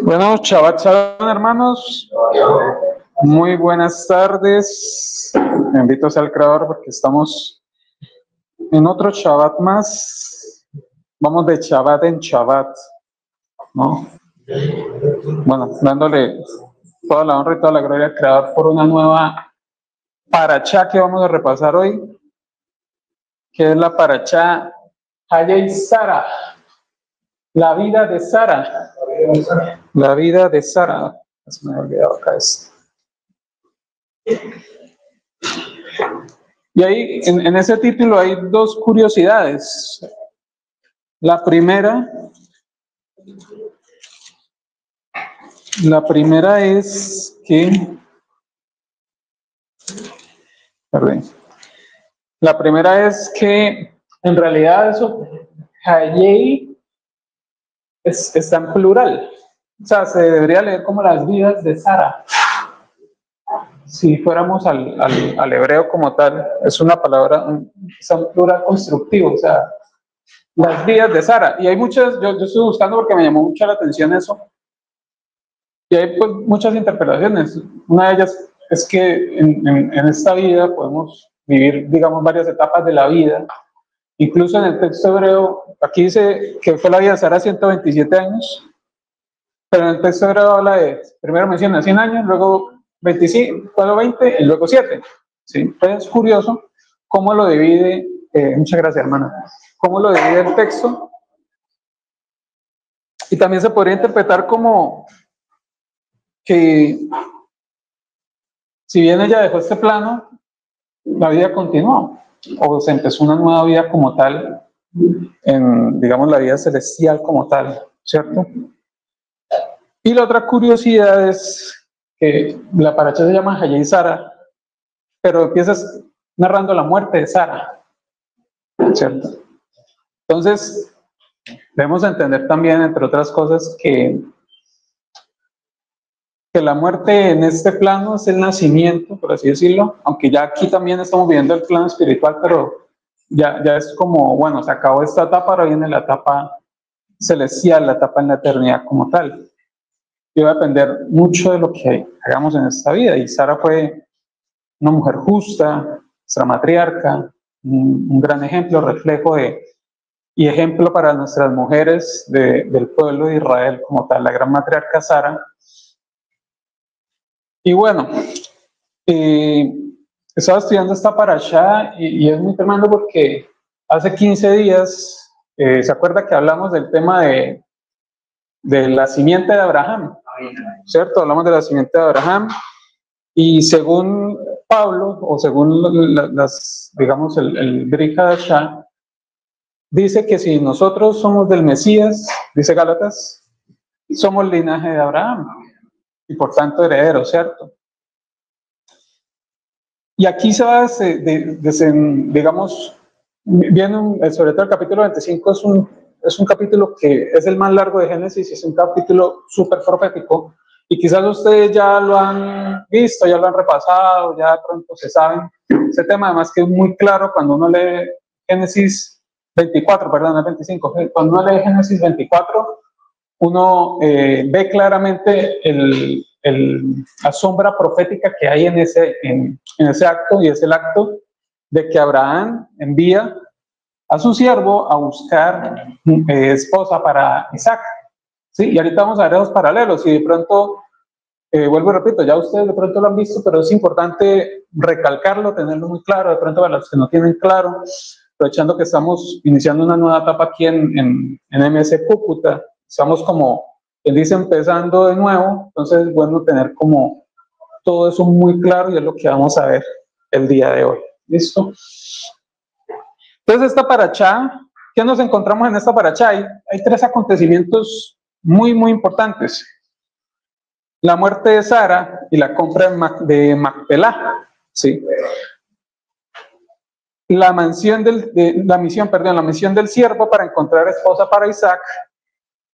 Bueno, Shabbat Shalom, hermanos. Muy buenas tardes. Bendito sea el Creador porque estamos en otro Shabbat más. Vamos de Shabbat en Shabbat, ¿no? Bueno, dándole toda la honra y toda la gloria al Creador por una nueva parachá que vamos a repasar hoy, que es la parachá Hayei Sara, la vida de Sara. La vida de Sara. Se me ha olvidado acá esto. Y ahí, en ese título hay dos curiosidades. La primera es que, perdón, la primera es que en realidad eso, Hayei, está en plural. O sea, se debería leer como las vidas de Sara. Si fuéramos al hebreo como tal, es una palabra, es un plural constructivo, o sea, las vidas de Sara. Y hay muchas, yo estoy buscando porque me llamó mucho la atención eso. Y hay pues muchas interpretaciones. Una de ellas es que en esta vida podemos vivir, digamos, varias etapas de la vida. Incluso en el texto hebreo, aquí dice que fue la vida de Sara 127 años, pero en el texto hebreo habla de, primero menciona 100 años, luego 25, luego 20 y luego 7. ¿Sí? Entonces es curioso cómo lo divide, muchas gracias hermana, cómo lo divide el texto. Y también se podría interpretar como que si bien ella dejó este plano, la vida continuó, o se empezó una nueva vida como tal, en, digamos, la vida celestial como tal, ¿cierto? Y la otra curiosidad es que la paracha se llama Hayei Sara, pero empiezas narrando la muerte de Sara, ¿cierto? Entonces, debemos entender también, entre otras cosas, que la muerte en este plano es el nacimiento, por así decirlo, aunque ya aquí también estamos viendo el plano espiritual, pero ya es como, bueno, se acabó esta etapa, ahora viene la etapa celestial, la etapa en la eternidad como tal. Y va a depender mucho de lo que hagamos en esta vida. Y Sara fue una mujer justa, nuestra matriarca, un gran ejemplo, reflejo y ejemplo para nuestras mujeres del pueblo de Israel como tal, la gran matriarca Sara. Y bueno, estaba estudiando esta parashá y es muy tremendo porque hace 15 días, ¿se acuerda que hablamos del tema de la simiente de Abraham? ¿Cierto? Hablamos de la simiente de Abraham y según Pablo, o según digamos, el Brit Hadashah, dice que si nosotros somos del Mesías, dice Gálatas, somos linaje de Abraham y por tanto herederos, ¿cierto? Y aquí se va, digamos, viene sobre todo el capítulo 25, es un capítulo que es el más largo de Génesis, es un capítulo súper profético, y quizás ustedes ya lo han visto, ya lo han repasado, ya de pronto se saben ese tema, además que es muy claro cuando uno lee Génesis 24, perdón, es 25, cuando uno lee Génesis 24, uno ve claramente la sombra profética que hay en ese acto, y es el acto de que Abraham envía a su siervo a buscar esposa para Isaac. ¿Sí? Y ahorita vamos a ver los paralelos, y de pronto, vuelvo y repito, ya ustedes de pronto lo han visto, pero es importante recalcarlo, tenerlo muy claro, de pronto para los que no tienen claro, aprovechando que estamos iniciando una nueva etapa aquí en MS Cúcuta. Estamos como, quien dice, empezando de nuevo, entonces es bueno tener como todo eso muy claro, y es lo que vamos a ver el día de hoy. ¿Listo? Entonces esta parachá, ¿qué nos encontramos en esta parachá? Hay tres acontecimientos muy, muy importantes. La muerte de Sara y la compra de Macpelá, ¿sí? La misión del siervo para encontrar esposa para Isaac,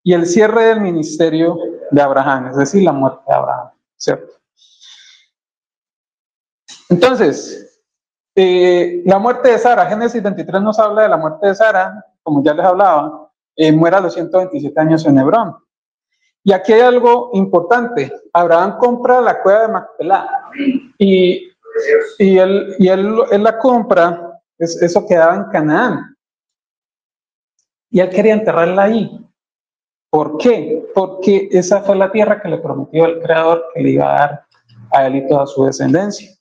y el cierre del ministerio de Abraham, es decir, la muerte de Abraham, ¿cierto? Entonces, la muerte de Sara, Génesis 23 nos habla de la muerte de Sara, como ya les hablaba, muere a los 127 años en Hebrón. Y aquí hay algo importante. Abraham compra la cueva de Macpelá y él la compra, eso quedaba en Canaán. Y él quería enterrarla ahí. ¿Por qué? Porque esa fue la tierra que le prometió el Creador que le iba a dar a él y toda su descendencia.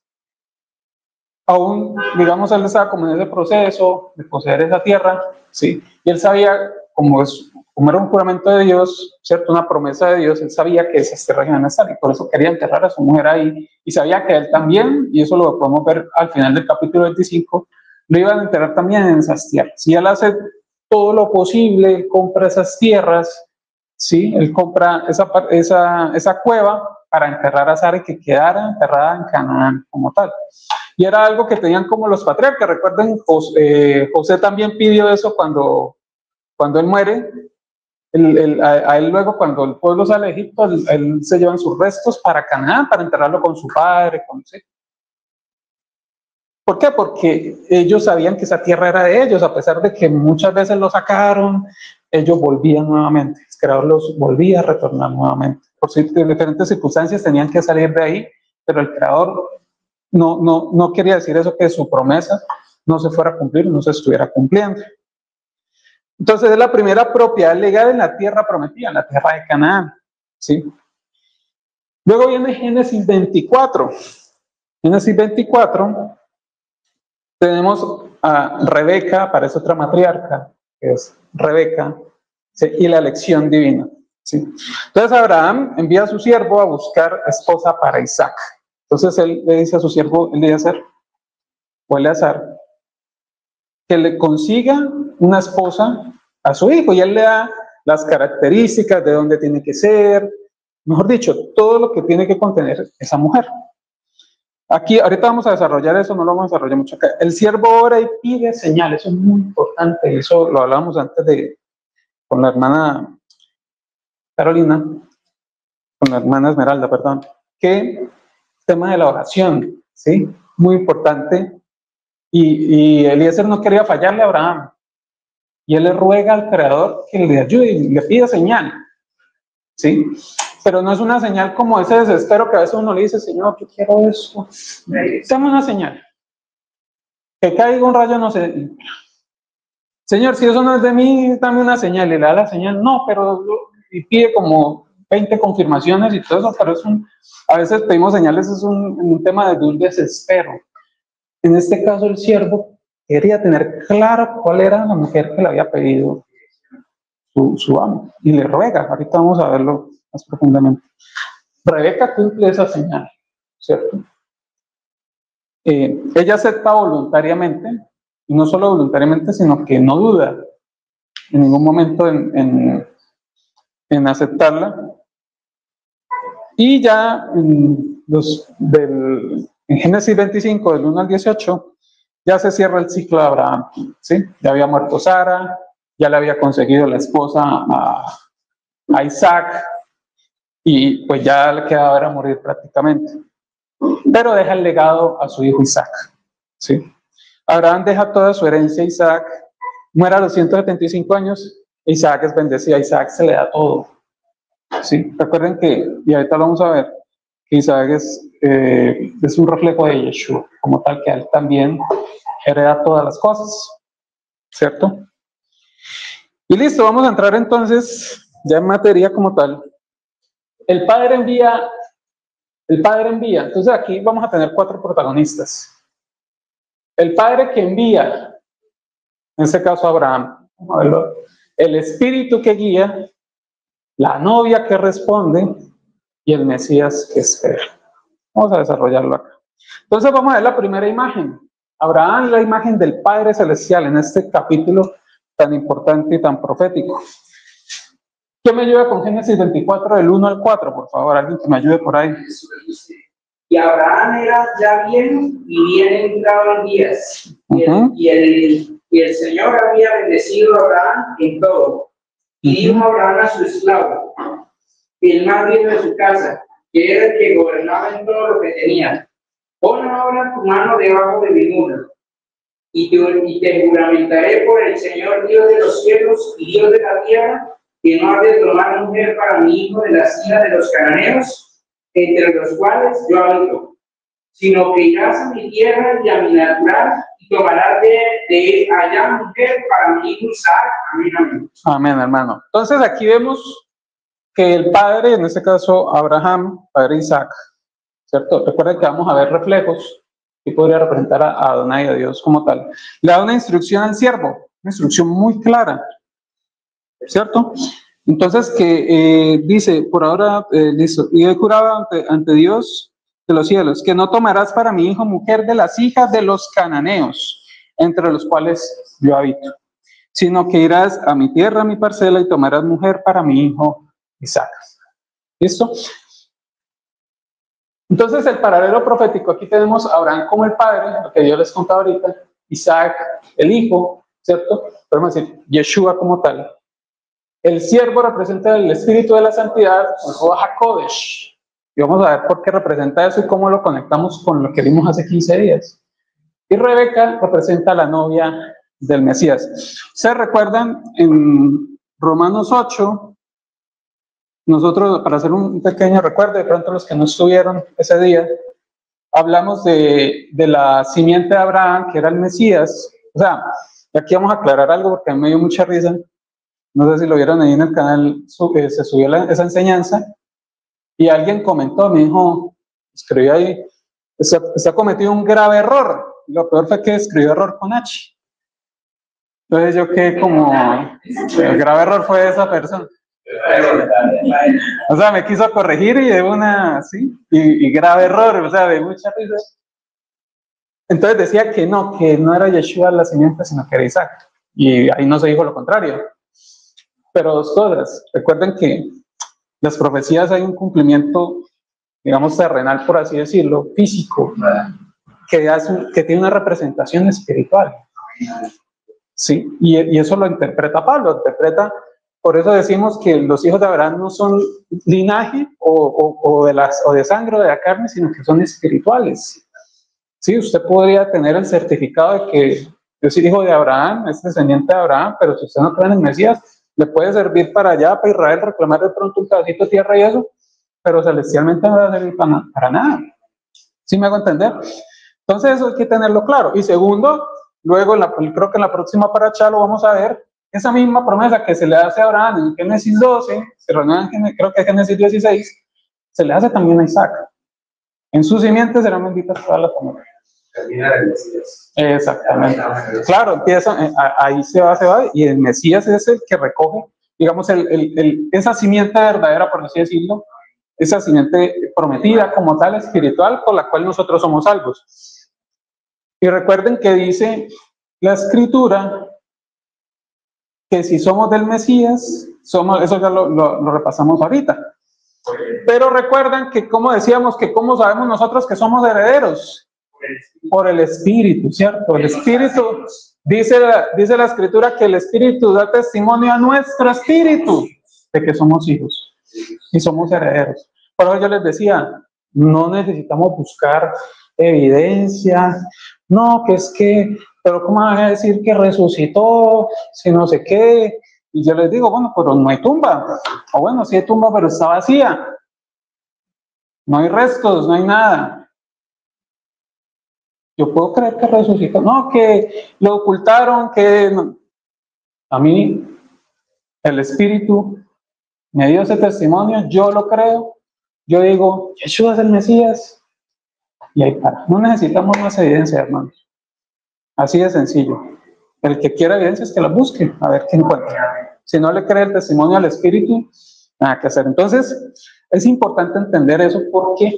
Aún, digamos, él estaba como en ese proceso de poseer esa tierra, ¿sí? Y él sabía, como era un juramento de Dios, ¿cierto? Una promesa de Dios, él sabía que esas tierras iban a estar y por eso quería enterrar a su mujer ahí. Y sabía que él también, y eso lo podemos ver al final del capítulo 25, lo iban a enterrar también en esas tierras. Y él hace todo lo posible, él compra esas tierras, ¿sí? Él compra esa cueva para enterrar a Sara y que quedara enterrada en Canaán como tal. Y era algo que tenían como los patriarcas. Recuerden, José también pidió eso cuando él muere. A él luego, cuando el pueblo sale de Egipto, él se llevan sus restos para Canaán, para enterrarlo con su padre, ¿sí? ¿Por qué? Porque ellos sabían que esa tierra era de ellos, a pesar de que muchas veces lo sacaron, ellos volvían nuevamente, el Creador los volvía a retornar nuevamente. Por diferentes circunstancias tenían que salir de ahí, pero el Creador no quería decir eso, que su promesa no se fuera a cumplir, no se estuviera cumpliendo. Entonces es la primera propiedad legal en la tierra prometida, en la tierra de Canaán, ¿sí? Luego viene Génesis 24. Génesis 24, tenemos a Rebeca, aparece otra matriarca, que es Rebeca, ¿sí? Y la elección divina, ¿sí? Entonces Abraham envía a su siervo a buscar esposa para Isaac. Entonces él le dice a su siervo Eliezer, que le consiga una esposa a su hijo, y él le da las características de dónde tiene que ser, mejor dicho, todo lo que tiene que contener esa mujer. Aquí, ahorita vamos a desarrollar eso, no lo vamos a desarrollar mucho acá. El siervo ora y pide señales, eso es muy importante, eso lo hablábamos antes con la hermana Carolina, con la hermana Esmeralda, perdón, que tema de la oración, ¿sí? Muy importante. Y Eliezer no quería fallarle a Abraham. Y él le ruega al Creador que le ayude y le pida señal, ¿sí? Pero no es una señal como ese desespero que a veces uno le dice, Señor, yo quiero eso. Dame una señal. Que caiga un rayo, no sé. Señor, si eso no es de mí, dame una señal. Y le da la señal, no, pero... Y pide como 20 confirmaciones y todo eso, pero a veces pedimos señales, es un tema de un desespero. En este caso, el siervo quería tener claro cuál era la mujer que le había pedido su amo, y le ruega. Ahorita vamos a verlo más profundamente. Rebeca cumple esa señal, ¿cierto? Ella acepta voluntariamente, y no solo voluntariamente, sino que no duda en ningún momento en aceptarla. Y ya en Génesis 25, del 1 al 18, ya se cierra el ciclo de Abraham, ¿sí? Ya había muerto Sara, ya le había conseguido la esposa a Isaac, y pues ya le quedaba era morir prácticamente. Pero deja el legado a su hijo Isaac, ¿sí? Abraham deja toda su herencia a Isaac, muere a los 175 años, Isaac es bendecido, a Isaac se le da todo, ¿sí? Recuerden que, y ahorita lo vamos a ver, que Isaac es un reflejo de Yeshua, como tal, que él también hereda todas las cosas, ¿cierto? Y listo, vamos a entrar entonces ya en materia como tal. El padre envía, entonces aquí vamos a tener 4 protagonistas. El padre que envía, en este caso Abraham, el espíritu que guía, la novia que responde y el Mesías que espera. Vamos a desarrollarlo acá. Entonces vamos a ver la primera imagen. Abraham es la imagen del Padre Celestial en este capítulo tan importante y tan profético. ¿Quién me ayuda con Génesis 24 del 1 al 4? Por favor, alguien que me ayude por ahí. Y Abraham era ya viejo y bien entrado en días. Y el Señor había bendecido a Abraham en todo. Y dijo Abraham a su esclavo, el más viejo de su casa, que era el que gobernaba en todo lo que tenía: pon ahora tu mano debajo de mi mula, y te juramentaré por el Señor Dios de los cielos y Dios de la tierra, que no has de tomar mujer para mi hijo de las hijas de los cananeos, entre los cuales yo habito, sino que irás a mi tierra y a mi natural, y tomarás de allá mujer para mi hijo Isaac. Amén, amén. Amén, hermano. Entonces aquí vemos que el padre, en este caso Abraham, padre Isaac, ¿cierto? Recuerden que vamos a ver reflejos que podría representar a Adonai, a Dios como tal. Le da una instrucción al siervo, una instrucción muy clara, ¿cierto? Entonces que dice, por ahora, listo, y he jurado ante Dios de los cielos, que no tomarás para mi hijo mujer de las hijas de los cananeos, entre los cuales yo habito, sino que irás a mi tierra, a mi parcela, y tomarás mujer para mi hijo Isaac. ¿Listo? Entonces el paralelo profético, aquí tenemos a Abraham como el padre, lo que yo les contaba ahorita, Isaac el hijo, ¿cierto? Podemos decir Yeshua como tal. El siervo representa el espíritu de la santidad, el Ruach HaKodesh. Y vamos a ver por qué representa eso y cómo lo conectamos con lo que vimos hace 15 días. Y Rebeca representa a la novia del Mesías. ¿Se recuerdan en Romanos 8? Nosotros, para hacer un pequeño recuerdo, de pronto los que no estuvieron ese día, hablamos de la simiente de Abraham, que era el Mesías. O sea, aquí vamos a aclarar algo porque a mí me dio mucha risa. No sé si lo vieron ahí en el canal, se subió esa enseñanza y alguien comentó, me dijo, escribió ahí, se ha cometido un grave error. Lo peor fue que escribió error con H. Entonces yo quedé como, el grave error fue de esa persona. O sea, me quiso corregir y de una, sí, y grave error, o sea, de mucha risa. Entonces decía que no era Yeshua la simiente, sino que era Isaac. Y ahí no se dijo lo contrario. Pero dos cosas, recuerden que las profecías hay un cumplimiento, digamos, terrenal, por así decirlo, físico, que tiene una representación espiritual. Sí, y eso lo interpreta Pablo, por eso decimos que los hijos de Abraham no son linaje o de sangre o de la carne, sino que son espirituales. Sí, usted podría tener el certificado de que yo soy hijo de Abraham, es descendiente de Abraham, pero si usted no cree en el Mesías, le puede servir para allá, para Israel, reclamar de pronto un pedacito de tierra y eso, pero celestialmente no va a servir para nada. ¿Sí me hago entender? Entonces eso hay que tenerlo claro. Y segundo, luego creo que en la próxima paracha lo vamos a ver, esa misma promesa que se le hace a Abraham en Génesis 12, se renueva en creo que Génesis 16, se le hace también a Isaac. En su simiente serán benditas todas las familias. Termina el Mesías. Exactamente. Claro, empieza, ahí se va, y el Mesías es el que recoge, digamos, esa simiente verdadera, por así decirlo, esa simiente prometida como tal, espiritual, por la cual nosotros somos salvos. Y recuerden que dice la Escritura que si somos del Mesías, eso ya lo repasamos ahorita. Pero recuerden que, como decíamos, que cómo sabemos nosotros que somos herederos. Por el Espíritu, ¿cierto? El Espíritu, dice la Escritura que el Espíritu da testimonio a nuestro espíritu de que somos hijos y somos herederos. Por eso yo les decía, no necesitamos buscar evidencia, no, pero ¿cómo van a decir que resucitó, si no sé qué? Y yo les digo, bueno, pero no hay tumba, o bueno, sí hay tumba, pero está vacía, no hay restos, no hay nada. Yo puedo creer que resucitó, no, que lo ocultaron, que no. A mí el Espíritu me dio ese testimonio, yo lo creo, yo digo, Yeshua es el Mesías, y ahí para. No necesitamos más evidencia, hermanos. Así de sencillo. El que quiera evidencia es que la busque, a ver qué encuentra. Si no le cree el testimonio al Espíritu, nada que hacer. Entonces, es importante entender eso porque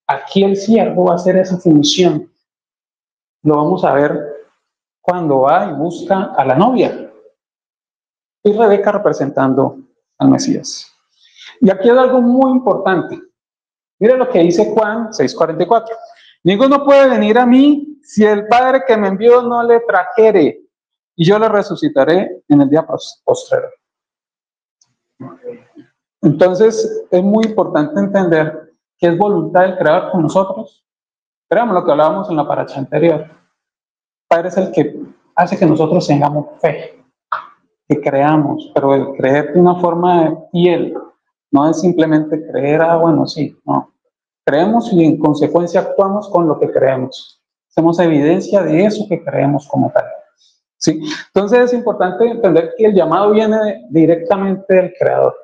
aquí el siervo va a hacer esa función. Lo vamos a ver cuando va y busca a la novia. Y Rebeca representando al Mesías. Y aquí hay algo muy importante. Mire lo que dice Juan 6:44. Ninguno puede venir a mí si el Padre que me envió no le trajere, y yo le resucitaré en el día postrero. Entonces, es muy importante entender que es voluntad del Creador con nosotros. Veamos lo que hablábamos en la paracha anterior. El Padre es el que hace que nosotros tengamos fe. que creamos, pero el creer de una forma fiel, no es simplemente creer, bueno, sí, no. Creemos y en consecuencia actuamos con lo que creemos. Hacemos evidencia de eso que creemos como tal. ¿Sí? Entonces es importante entender que el llamado viene directamente del Creador.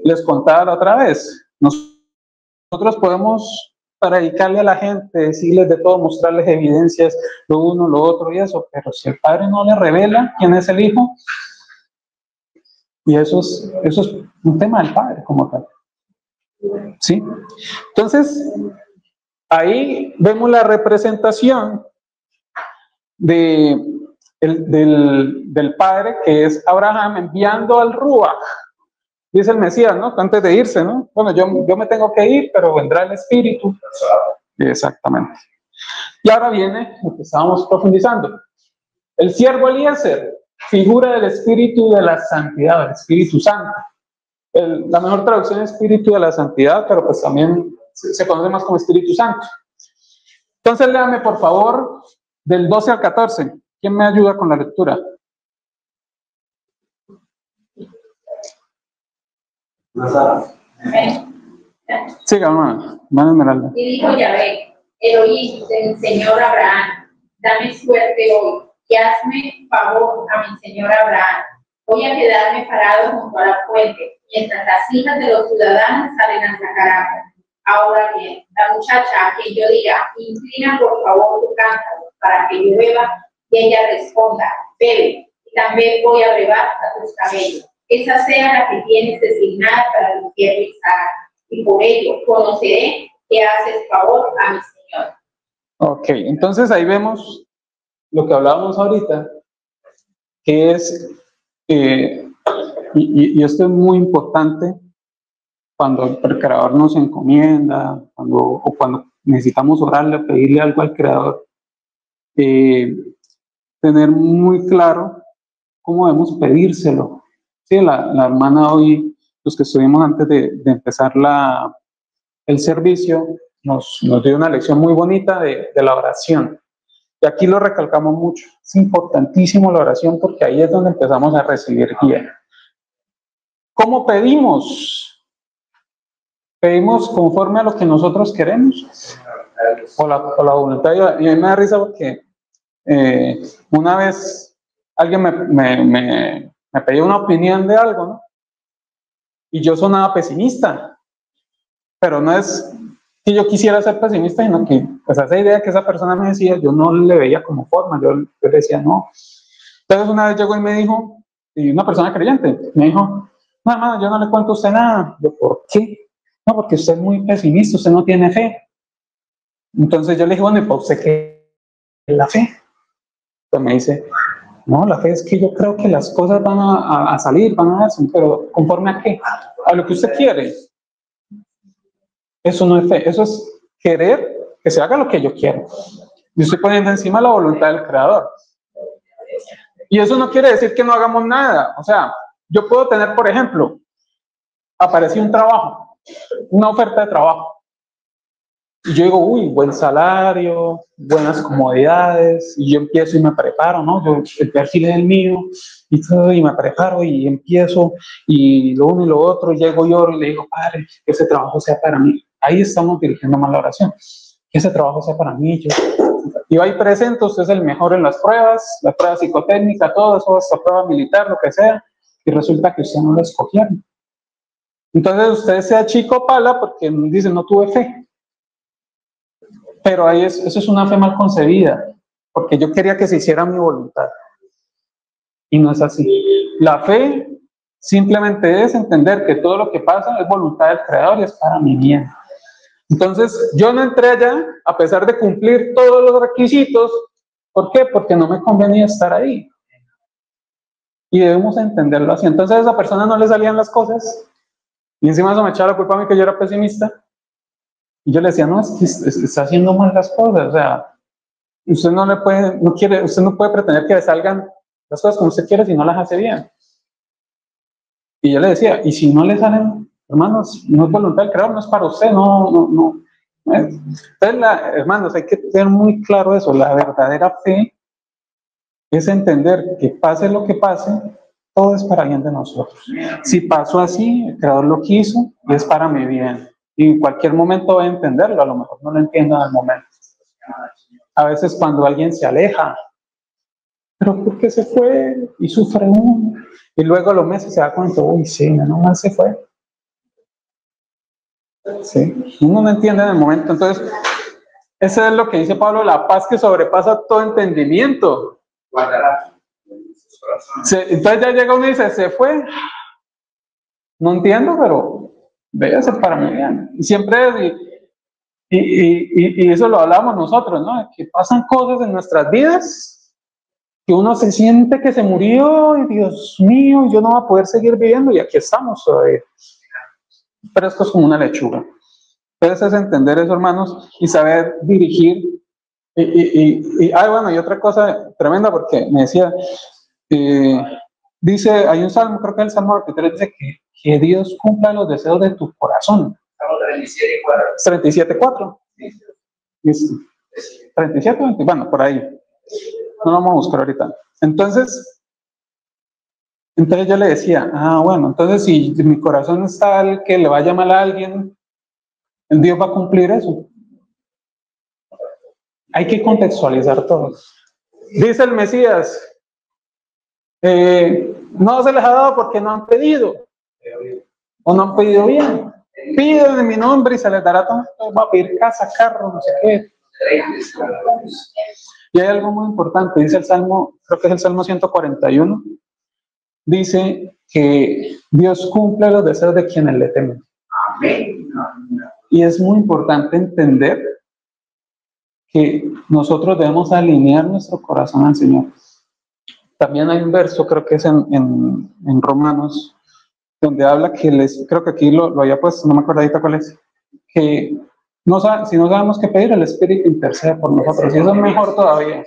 Les contaba la otra vez, nosotros podemos predicarle a la gente, decirles de todo, mostrarles evidencias, lo uno, lo otro y eso, pero si el Padre no le revela quién es el Hijo, y eso es un tema del Padre como tal. ¿Sí? Entonces, ahí vemos la representación del Padre, que es Abraham enviando al Ruach, dice el Mesías, ¿no? Antes de irse, ¿no? Bueno, yo me tengo que ir, pero vendrá el Espíritu. Exactamente. Y ahora viene lo que estábamos profundizando. El siervo Eliezer, figura del Espíritu de la Santidad, del Espíritu Santo. La mejor traducción es Espíritu de la Santidad, pero pues también se conoce más como Espíritu Santo. Entonces, léame por favor del 12 al 14. ¿Quién me ayuda con la lectura? Siga, hermano Esmeralda. Y dijo Yahvé, Elohim del Señor Abraham, dame suerte hoy y hazme favor a mi señor Abraham. Voy a quedarme parado junto a la fuente, mientras las hijas de los ciudadanos salen a sacar agua. Ahora bien, la muchacha a quien yo diga, inclina por favor tu cántaro para que yo beba, y ella responda, bebe, y también voy a brevar a tus cabellos. Esa sea la que tienes designada para limpiar mi saga, y por ello conoceré que haces favor a mi Señor. Ok, entonces ahí vemos lo que hablábamos ahorita, que es, y esto es muy importante cuando el Creador nos encomienda, cuando necesitamos orarle, pedirle algo al Creador, tener muy claro cómo debemos pedírselo. Sí, la hermana hoy, los que estuvimos antes de empezar el servicio, nos dio una lección muy bonita de la oración. Y aquí lo recalcamos mucho. Es importantísimo la oración porque ahí es donde empezamos a recibir guía. ¿Cómo pedimos? ¿Pedimos conforme a lo que nosotros queremos? O la voluntad. Y a mí me da risa porque una vez alguien me pedía una opinión de algo, ¿no? Y yo sonaba pesimista. Pero no es que yo quisiera ser pesimista, sino que pues esa idea que esa persona me decía, yo no le veía como forma, yo le decía no. Entonces una vez llegó y me dijo, y una persona creyente, me dijo, no hermano, yo no le cuento a usted nada. Yo, ¿por qué? No, porque usted es muy pesimista, usted no tiene fe. Entonces yo le dije, bueno, ¿y para usted qué es la fe? Pues me dice, no, la fe es que yo creo que las cosas van a salir, van a darse, pero ¿conforme a qué? A lo que usted quiere. Eso no es fe, eso es querer que se haga lo que yo quiero. Yo estoy poniendo encima la voluntad del Creador. Y eso no quiere decir que no hagamos nada. O sea, yo puedo tener, por ejemplo, apareció un trabajo, una oferta de trabajo. Y yo digo, uy, buen salario, buenas comodidades, y yo empiezo y me preparo, ¿no? El perfil es el mío, y todo, y me preparo y empiezo, y lo uno y lo otro, y llego y oro y le digo, Padre, que ese trabajo sea para mí. Ahí estamos dirigiendo más la oración. Que ese trabajo sea para mí. Y ahí presento, usted es el mejor en las pruebas, la prueba psicotécnica, todo eso, hasta prueba militar, lo que sea, y resulta que usted no lo escogieron. Entonces usted sea chico pala porque dice, no tuve fe. Pero ahí eso es una fe mal concebida, porque yo quería que se hiciera mi voluntad. Y no es así. La fe simplemente es entender que todo lo que pasa es voluntad del Creador y es para mi bien. Entonces, yo no entré allá a pesar de cumplir todos los requisitos. ¿Por qué? Porque no me convenía estar ahí. Y debemos entenderlo así. Entonces, a esa persona no le salían las cosas. Y encima eso me echaba la culpa a mí que yo era pesimista. Y yo le decía, no, es que está haciendo mal las cosas. O sea, usted usted no puede pretender que le salgan las cosas como usted quiere si no las hace bien. Y yo le decía, y si no le salen, hermanos, no es voluntad del Creador, no es para usted, no. Entonces, hermanos, hay que tener muy claro eso. La verdadera fe es entender que pase lo que pase, todo es para bien de nosotros. Si pasó así, el Creador lo quiso y es para mi bien. Y en cualquier momento voy a entenderlo, a lo mejor no lo entiendo en el momento. A veces cuando alguien se aleja, pero ¿por qué se fue? Y sufre uno. Y luego a los meses se da cuenta, uy, sí, no más se fue. Sí, uno no entiende en el momento. Entonces, eso es lo que dice Pablo, la paz que sobrepasa todo entendimiento. Entonces ya llega uno y dice, se fue. No entiendo, pero debe ser para mí bien. Y siempre, y eso lo hablamos nosotros, ¿no? Que pasan cosas en nuestras vidas, que uno se siente que se murió, y Dios mío, yo no voy a poder seguir viviendo, y aquí estamos todavía. Pero esto es como una lechuga. Entonces es entender eso, hermanos, y saber dirigir. Bueno, y otra cosa tremenda, porque me decía, dice, hay un salmo, creo que el Salmo 23, dice que Dios cumpla los deseos de tu corazón. 37:4. 37, bueno, por ahí. No lo vamos a buscar ahorita. Entonces yo le decía, bueno, entonces si mi corazón es tal que le vaya mal a alguien, Dios va a cumplir eso. Hay que contextualizar todo. Dice el Mesías, no se les ha dado porque no han pedido, o no han pedido bien. Piden en mi nombre y se les dará todo. Va a pedir casa, carro, no sé qué. Y hay algo muy importante, dice el Salmo, creo que es el Salmo 141, dice que Dios cumple los deseos de quienes le temen. Amén. Y es muy importante entender que nosotros debemos alinear nuestro corazón al Señor. También hay un verso, creo que es en Romanos, donde habla que creo que aquí lo había puesto, no me acuerdo ahorita cuál es, que si no sabemos qué pedir, el Espíritu intercede por nosotros, y eso es mejor todavía.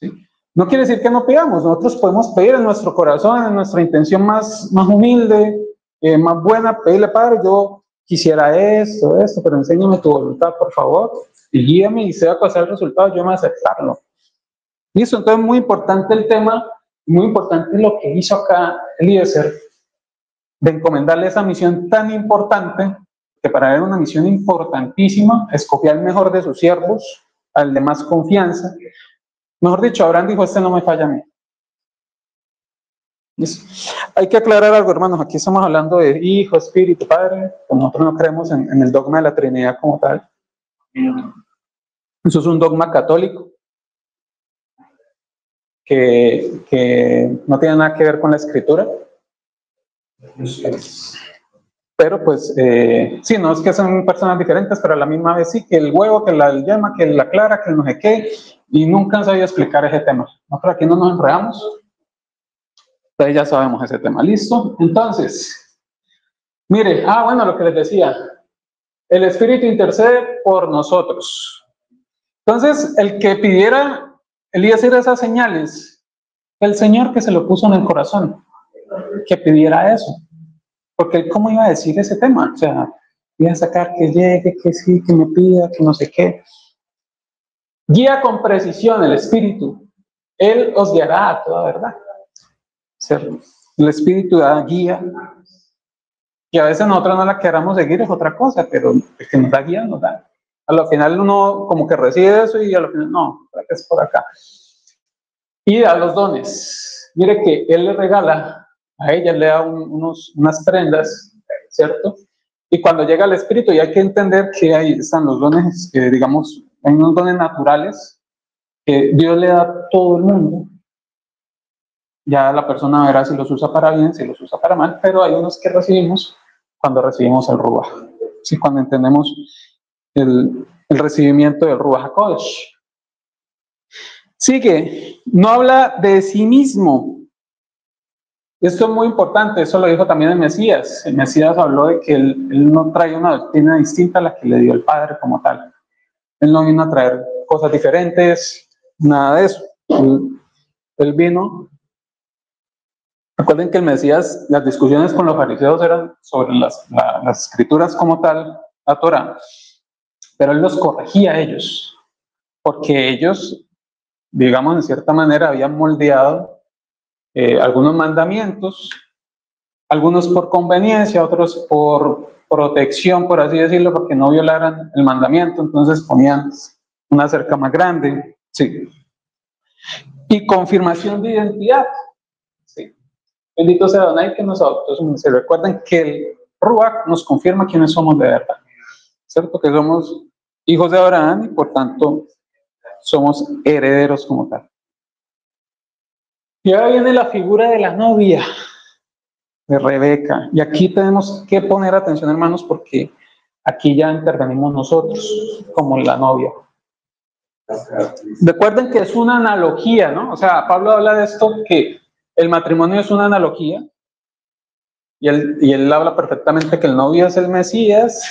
¿Sí? No quiere decir que no pidamos, nosotros podemos pedir en nuestro corazón, en nuestra intención más humilde, más buena, pedirle, Padre, yo quisiera esto, pero enséñame tu voluntad, por favor, y guíame, y sea cual sea el resultado, yo me aceptarlo. Listo, entonces muy importante el tema, muy importante lo que hizo acá Eliezer, de encomendarle esa misión tan importante, que para él era una misión importantísima, escogió al mejor de sus siervos, al de más confianza. Mejor dicho, Abraham dijo, no me falla a mí. Hay que aclarar algo, hermanos, aquí estamos hablando de Hijo, Espíritu, Padre, nosotros no creemos en el dogma de la Trinidad como tal. Eso es un dogma católico, que no tiene nada que ver con la Escritura. Pero pues, sí, no es que son personas diferentes, pero a la misma vez sí, que el huevo, que la yema, que la clara, que no sé qué, y nunca han sabido explicar ese tema. Nosotros aquí no nos enredamos, entonces ya sabemos ese tema. ¿Listo? Entonces, mire, bueno, lo que les decía, el Espíritu intercede por nosotros. Entonces, el que pidiera Eliezer esas señales, el Señor que se lo puso en el corazón, que pidiera eso. Porque ¿cómo iba a decir ese tema? O sea, iba a sacar que llegue, que sí, que me pida, que no sé qué. Guía con precisión el Espíritu. Él os guiará a toda verdad. ¿Cierto? El Espíritu da guía. Y a veces nosotros no la queramos seguir, es otra cosa, pero el que nos da guía nos da. A lo final uno como que recibe eso y a lo final, no, es por acá. Y da los dones. Mire que Él le regala, a ella le da unas prendas, ¿cierto? Y cuando llega el Espíritu, y hay que entender que ahí están los dones, digamos, hay unos dones naturales que Dios le da a todo el mundo. Ya la persona verá si los usa para bien, si los usa para mal, pero hay unos que recibimos cuando recibimos el Ruach. Sí, cuando entendemos el recibimiento del Ruach HaKodesh. Sigue, no habla de sí mismo. Esto es muy importante, eso lo dijo también el Mesías. El Mesías habló de que él no trae una doctrina distinta a la que le dio el Padre como tal. Él no vino a traer cosas diferentes, nada de eso. Él vino. Recuerden que el Mesías, las discusiones con los fariseos eran sobre las escrituras como tal, la Torá, pero él los corregía a ellos, porque ellos, digamos, en cierta manera habían moldeado algunos mandamientos, algunos por conveniencia, otros por protección, por así decirlo, porque no violaran el mandamiento, entonces ponían una cerca más grande, sí. Y confirmación de identidad, sí. Bendito sea Adonai que nos adoptó. Se recuerden que el Ruach nos confirma quiénes somos de verdad, ¿cierto? Que somos hijos de Abraham y por tanto somos herederos como tal. Y ahora viene la figura de la novia de Rebeca. Y aquí tenemos que poner atención, hermanos, porque aquí ya intervenimos nosotros como la novia. Recuerden que es una analogía, ¿no? O sea, Pablo habla de esto, que el matrimonio es una analogía, y él habla perfectamente que el novio es el Mesías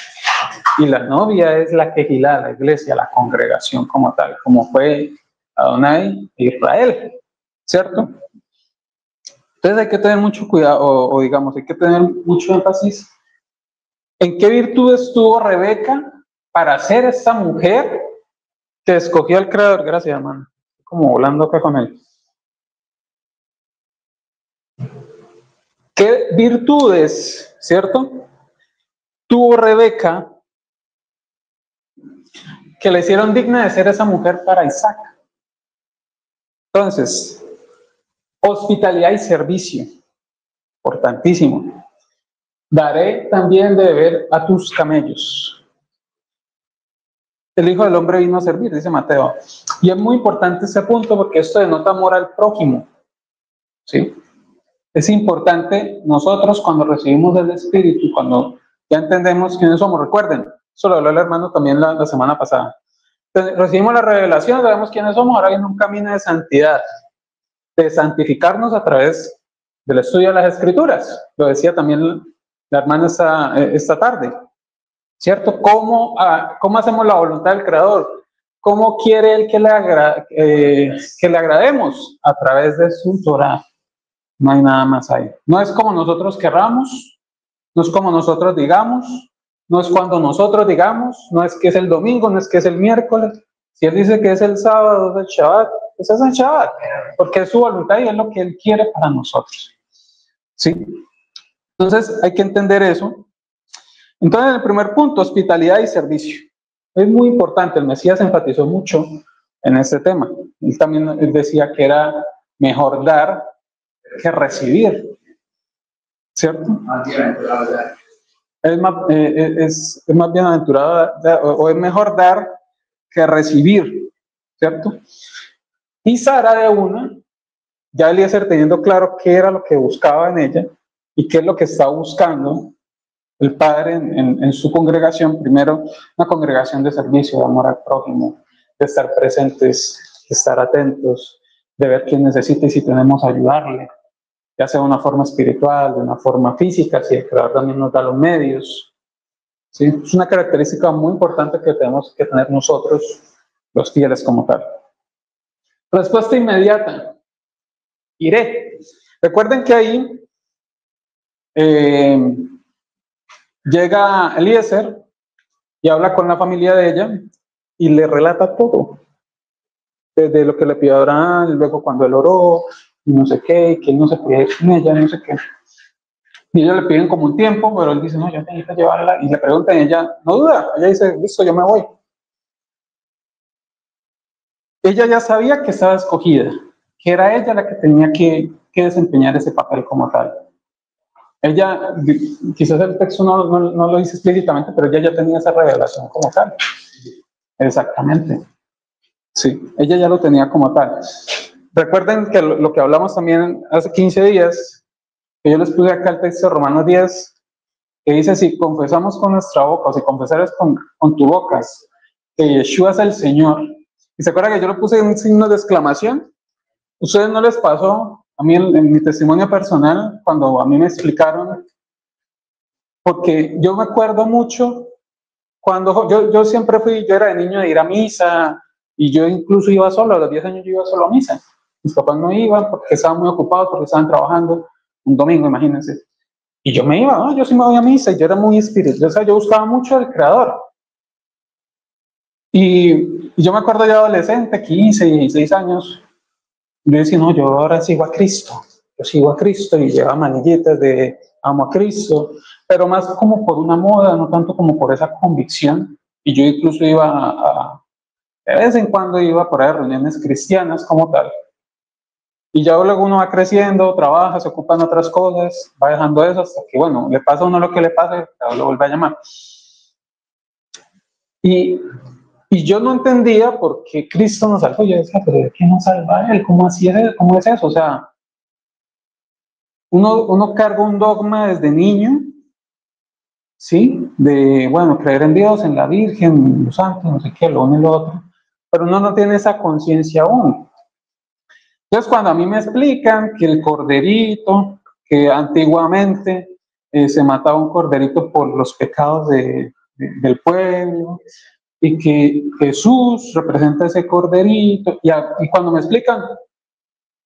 y la novia es la quejilá, la iglesia, la congregación como tal, como fue Adonai e Israel, ¿cierto? Entonces hay que tener mucho cuidado, o digamos, hay que tener mucho énfasis en qué virtudes tuvo Rebeca para ser esta mujer que escogió al Creador. Gracias, hermano. Como volando acá con él. ¿Qué virtudes, cierto, tuvo Rebeca que le hicieron digna de ser esa mujer para Isaac? Entonces, hospitalidad y servicio, importantísimo. Daré también de beber a tus camellos. El Hijo del Hombre vino a servir, dice Mateo. Y es muy importante ese punto porque esto denota amor al prójimo, ¿sí? Es importante nosotros cuando recibimos el Espíritu, cuando ya entendemos quiénes somos. Recuerden, eso lo habló el hermano también la semana pasada. Entonces, recibimos la revelación, sabemos quiénes somos, ahora viene un camino de santidad, de santificarnos a través del estudio de las Escrituras. Lo decía también la hermana esta tarde, ¿cierto? ¿Cómo hacemos la voluntad del Creador? ¿Cómo quiere Él que le agrademos? A través de su Torah. No hay nada más ahí. No es como nosotros querramos, no es como nosotros digamos, no es cuando nosotros digamos, no es que es el domingo, no es que es el miércoles. Si Él dice que es el sábado, es el Shabbat, pues es el Shabbat, porque es su voluntad y es lo que Él quiere para nosotros. ¿Sí? Entonces hay que entender eso. Entonces, el primer punto, hospitalidad y servicio. Es muy importante, el Mesías enfatizó mucho en este tema. Él también decía que era mejor dar que recibir, ¿cierto? Es más bienaventurado o es mejor dar que recibir, ¿cierto? Y Sara de una, ya Eliezer teniendo claro qué era lo que buscaba en ella y qué es lo que estaba buscando el Padre en su congregación. Primero, una congregación de servicio, de amor al prójimo, de estar presentes, de estar atentos, de ver quién necesita y si tenemos ayudarle, ya sea de una forma espiritual, de una forma física, si el Creador también nos da los medios. ¿Sí? Es una característica muy importante que tenemos que tener nosotros, los fieles como tal. Respuesta inmediata. Iré. Recuerden que ahí llega Eliezer y habla con la familia de ella y le relata todo. Desde lo que le pidió a Abraham, luego cuando él oró, y no sé qué, que él no se podía ir con ella, no sé qué. Y ellos le piden como un tiempo, pero él dice, no, yo necesito llevarla. Y le preguntan, y ella no duda, ella dice, listo, yo me voy. Ella ya sabía que estaba escogida, que era ella la que tenía que desempeñar ese papel como tal. Ella, quizás el texto no lo dice explícitamente, pero ella ya tenía esa revelación como tal. Exactamente. Sí, ella ya lo tenía como tal. Recuerden que lo que hablamos también hace 15 días, que yo les puse acá el texto de Romanos 10, que dice, si confesamos con nuestra boca, o si confesares con tu boca, que Yeshua es el Señor. Y se acuerdan que yo lo puse en un signo de exclamación. ¿Ustedes no les pasó? A mí en mi testimonio personal, cuando a mí me explicaron, porque yo me acuerdo mucho, cuando yo siempre yo era de niño de ir a misa, y yo incluso iba solo, a los 10 años yo iba solo a misa. Mis papás no iban porque estaban muy ocupados, porque estaban trabajando un domingo, imagínense. Y yo me iba, ¿no? Yo sí me voy a misa, y yo era muy espiritual, o sea, yo buscaba mucho al Creador. Y yo me acuerdo ya adolescente, 15, 16 años, yo decía, no, yo ahora sigo a Cristo. yo sigo a Cristo y llevaba manillitas de amo a Cristo, pero más como por una moda, no tanto como por esa convicción. Y yo incluso iba de vez en cuando iba por ahí a reuniones cristianas como tal. Y ya luego uno va creciendo, trabaja, se ocupa en otras cosas, va dejando eso hasta que, bueno, le pasa a uno lo que le pasa y lo vuelve a llamar. Y yo no entendía por qué Cristo nos salvó. Yo decía, pero ¿de qué nos salva Él? ¿Cómo así es? ¿Cómo es eso? O sea, uno carga un dogma desde niño, ¿sí? De, bueno, creer en Dios, en la Virgen, en los santos, no sé qué, lo uno y lo otro, pero uno no tiene esa conciencia aún. Entonces, cuando a mí me explican que el corderito, que antiguamente se mataba un corderito por los pecados del pueblo, y que Jesús representa ese corderito, y cuando me explican,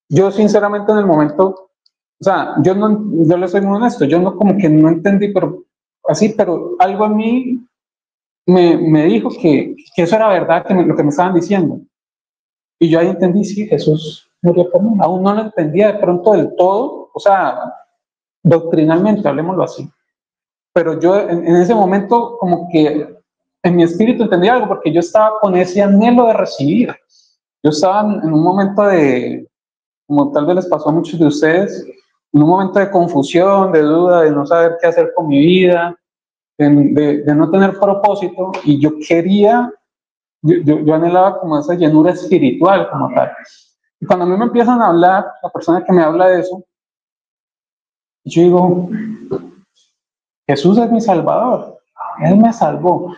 yo sinceramente en el momento, o sea, yo le soy muy honesto, yo no como que no entendí, pero algo en mí me dijo que eso era verdad, lo que me estaban diciendo. Y yo ahí entendí, sí, Jesús murió por mí. Aún no lo entendía de pronto del todo, o sea, doctrinalmente, hablemoslo así. Pero yo en ese momento como que en mi espíritu entendía algo, porque yo estaba con ese anhelo de recibir. Yo estaba en un momento de, como tal vez les pasó a muchos de ustedes, en un momento de confusión, de duda, de no saber qué hacer con mi vida, de no tener propósito, y yo quería, yo anhelaba como esa llenura espiritual como tal. Y cuando a mí me empiezan a hablar, la persona que me habla de eso, yo digo, Jesús es mi Salvador, Él me salvó.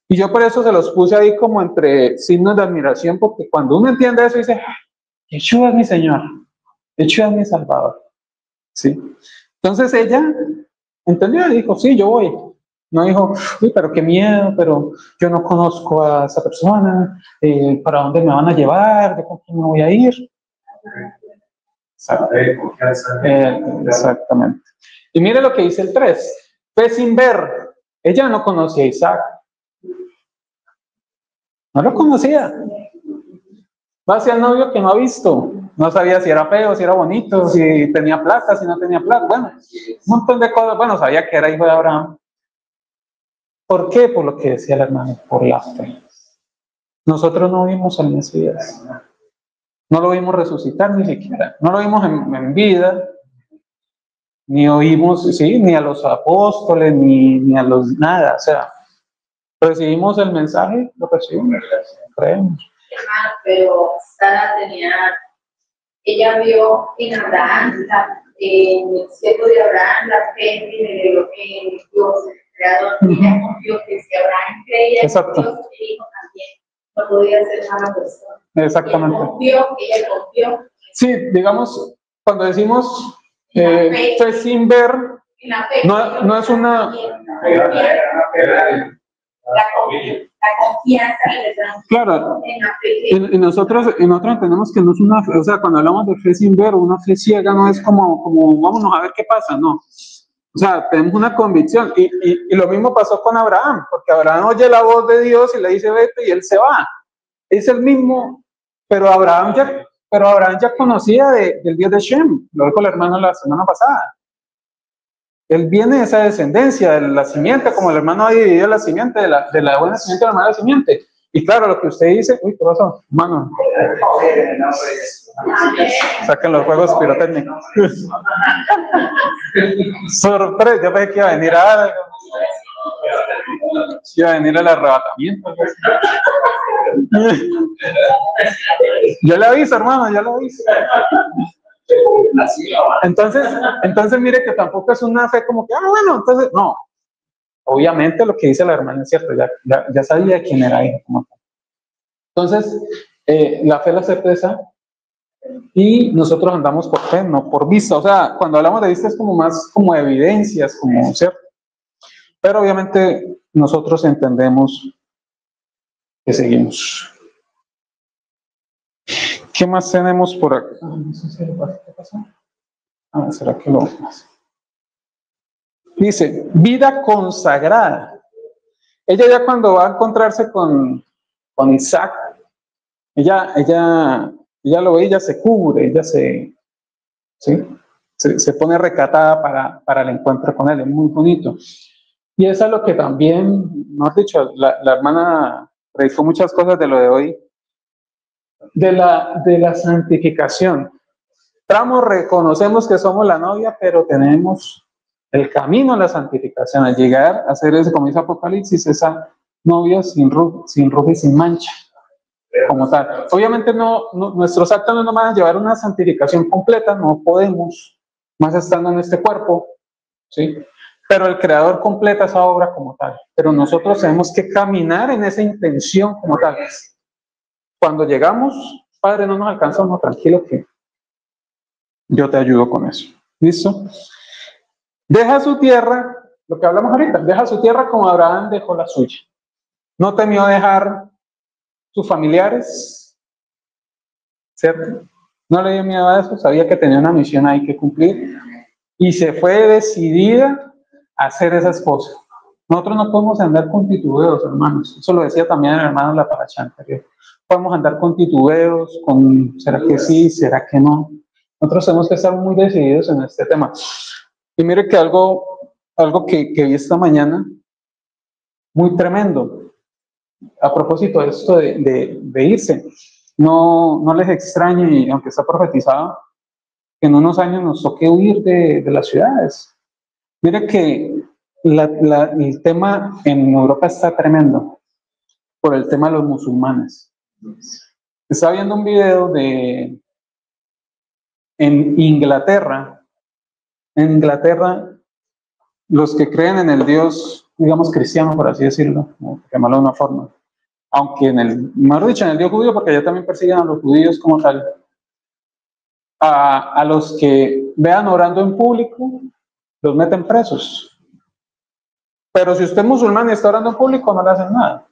Y yo por eso se los puse ahí como entre signos de admiración, porque cuando uno entiende eso dice, Yeshua es mi Señor, Yeshua es mi Salvador. ¿Sí? Entonces ella entendió y dijo, sí, yo voy. No dijo, uy, pero qué miedo, pero yo no conozco a esa persona, ¿para dónde me van a llevar? ¿De con quién me voy a ir? Exactamente. Y mire lo que dice el 3. Fe sin ver. Ella no conocía a Isaac. No lo conocía. Va hacia el novio que no ha visto. No sabía si era feo, si era bonito, si tenía plata, si no tenía plata. Bueno, un montón de cosas. Bueno, sabía que era hijo de Abraham. ¿Por qué? Por lo que decía el hermano, por la fe. Nosotros no vimos al Mesías. No lo vimos resucitar ni siquiera. No lo vimos en vida. Ni oímos, sí, ni a los apóstoles, ni a los nada. O sea, recibimos el mensaje, lo recibimos, creemos. Pero Sara ella vio en Abraham, en el siervo de Abraham, la fe de lo que Dios, el creador, ella confió que si Abraham creía en Dios, el hijo también no podía ser mala persona. Exactamente. Ella confió. Sí, digamos, cuando decimos fe sin ver, no es una... La confianza. Claro, y nosotros entendemos que no es una fe, o sea, cuando hablamos de fe sin ver o una fe ciega, no es como vámonos a ver qué pasa, no. O sea, tenemos una convicción, y lo mismo pasó con Abraham, porque Abraham oye la voz de Dios y le dice vete, y él se va. Es el mismo, pero Abraham ya conocía del Dios de Shem, lo dijo el hermano la semana pasada. Él viene de esa descendencia, de la simiente, como el hermano ha dividido la simiente, de la buena simiente de la mala simiente. Y claro, lo que usted dice, uy, ¿qué pasó? Hermano, saquen los juegos pirotécnicos. Sorpresa, yo pensé que iba a venir el arrebatamiento. Yo le aviso, hermano, yo le aviso. Entonces mire que tampoco es una fe como que, bueno, entonces, no. Obviamente lo que dice la hermana es cierto, ya sabía quién era ella como tal. Entonces, la fe, la certeza, y nosotros andamos por fe, no por vista. O sea, cuando hablamos de vista es como más como evidencias, como cierto. Pero obviamente nosotros entendemos que seguimos. ¿Qué más tenemos por acá? No sé si ¿qué pasó? ¿Será que lo más? Dice, vida consagrada. Ella ya cuando va a encontrarse con Isaac, ella lo ve, ella se cubre, ¿sí? se pone recatada para el encuentro con él, es muy bonito. Y eso es lo que también, mejor dicho, la hermana predicó muchas cosas de lo de hoy, de la santificación. Reconocemos que somos la novia, pero tenemos el camino a la santificación, al llegar a ser ese, como dice Apocalipsis, esa novia sin ruja y sin mancha, como tal. Obviamente nuestros actos no nos van a llevar a una santificación completa, no podemos, más estando en este cuerpo, ¿sí? Pero el Creador completa esa obra como tal. Pero nosotros tenemos que caminar en esa intención como tal. Cuando llegamos, Padre, no nos alcanzamos, tranquilo que yo te ayudo con eso. ¿Listo? Deja su tierra, lo que hablamos ahorita, deja su tierra como Abraham dejó la suya. No temió dejar sus familiares, ¿cierto? No le dio miedo a eso, sabía que tenía una misión ahí que cumplir y se fue decidida a hacer esas cosas. Nosotros no podemos andar con titubeos, hermanos. Eso lo decía también el hermano en la paracha anterior. Podemos andar con titubeos, ¿será que sí? ¿Será que no? Nosotros tenemos que estar muy decididos en este tema. Y mire que algo que vi esta mañana, muy tremendo, a propósito de esto de irse. No les extrañe, aunque está profetizado, que en unos años nos toque huir de las ciudades. Mire que el tema en Europa está tremendo por el tema de los musulmanes. Estaba viendo un video en Inglaterra. En Inglaterra, los que creen en el Dios, digamos, cristiano, por así decirlo, llamarlo de una forma, aunque mejor dicho, en el Dios judío, porque allá también persiguen a los judíos como tal, a los que vean orando en público, los meten presos. Pero si usted es musulmán y está orando en público, no le hacen nada.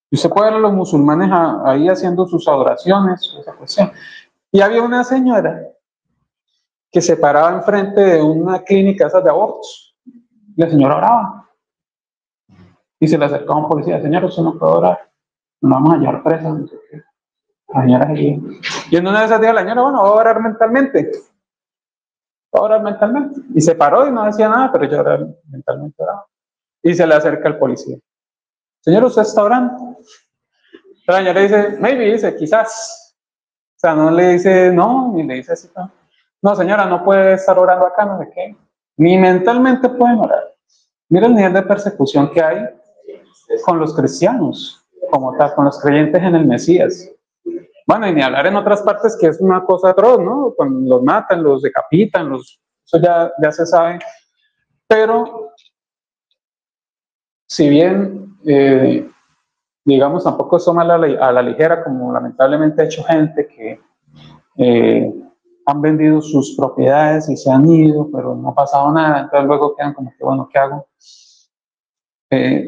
Y usted puede ver a los musulmanes ahí haciendo sus adoraciones, esa cuestión. Y había una señora que se paraba enfrente de una clínica esas de abortos. Y la señora oraba. Y se le acercaba un policía, señor, usted no puede orar. Nos vamos a llevar presa, no sé qué. La señora allí. Y en una de esas dijo la señora, bueno, voy a orar mentalmente. Voy a orar mentalmente. Y se paró y no decía nada, pero yo oraba mentalmente. Oraba. Y se le acerca el policía. Señor, ¿usted está orando? La señora dice, maybe, dice, quizás. O sea, no le dice no, ni le dice así. No, señora, no puede estar orando acá, no sé qué. Ni mentalmente pueden orar. Mira el nivel de persecución que hay con los cristianos, como tal, con los creyentes en el Mesías. Bueno, y ni hablar en otras partes que es una cosa atroz, ¿no? Cuando los matan, los decapitan, eso ya se sabe. Pero, si bien, digamos, tampoco se toma a la ligera, como lamentablemente ha hecho gente que han vendido sus propiedades y se han ido, pero no ha pasado nada, entonces luego quedan como que, bueno, ¿qué hago?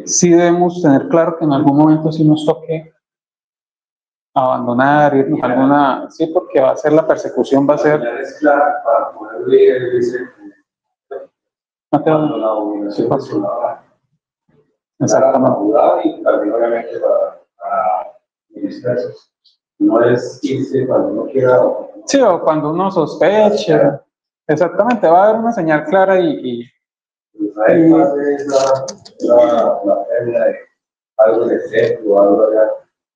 Sí debemos tener claro que en algún momento sí nos toque abandonar, irnos a alguna, sí, porque va a ser la persecución, va a ser... Es clara para poder leer, dice, sí, pues, exactamente. Y también obviamente para ministerios. No es irse cuando uno quiera. Sí, o cuando uno sospeche. Exactamente, va a haber una señal clara y es la pérdida de algo de sexo, algo de